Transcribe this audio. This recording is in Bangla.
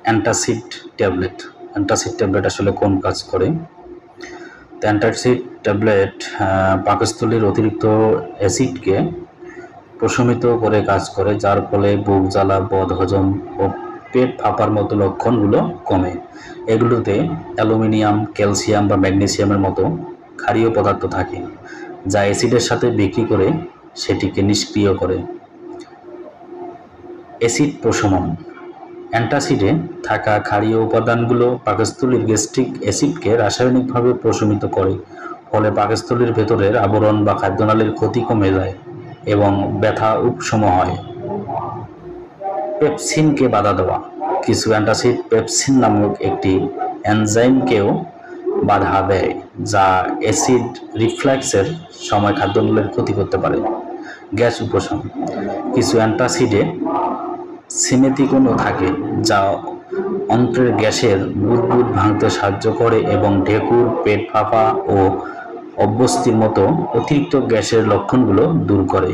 Antacid tablet. অ্যান্টাসিড ট্যাবলেট আসলে কোন কাজ করে? তো অ্যান্টাসিড ট্যাবলেট পাকস্থলীর অতিরিক্ত অ্যাসিডকে প্রশমিত করে কাজ করে, যার ফলে বুক জ্বালা, বদহজম ও পেট ফাঁপার মতো লক্ষণগুলো কমে। এগুলোতে অ্যালুমিনিয়াম, ক্যালসিয়াম বা ম্যাগনেসিয়ামের মতো ক্ষারীয় পদার্থ থাকে, যা অ্যাসিডের সাথে বিক্রি করে সেটিকে নিষ্ক্রিয় করে। অ্যাসিড প্রশমন। অ্যান্টাসিডে থাকা ক্ষারীয় উপাদানগুলো পাকস্থলীর গ্যাস্ট্রিক অ্যাসিডকে রাসায়নিকভাবে প্রশমিত করে, ফলে পাকস্থলীর ভেতরের আবরণ বা খাদ্যনালীর ক্ষতি কমে যায় এবং ব্যথা উপশম হয়। পেপসিনকে বাধা দেওয়া। কিছু অ্যান্টাসিড পেপসিন নামক একটি এনজাইমকেও বাধা দেয়, যা অ্যাসিড রিফ্লাক্সের সময় খাদ্যনালীর ক্ষতি করতে পারে। গ্যাস উপশম। কিছু অ্যান্টাসিডে সিমেথিকনও থাকে, যা অন্ত্রের গ্যাসের বুদবুদ ভাঙতে সাহায্য করে এবং ঢেকুর, পেট ফাঁপা ও অস্বস্তির মতো অতিরিক্ত গ্যাসের লক্ষণগুলো দূর করে।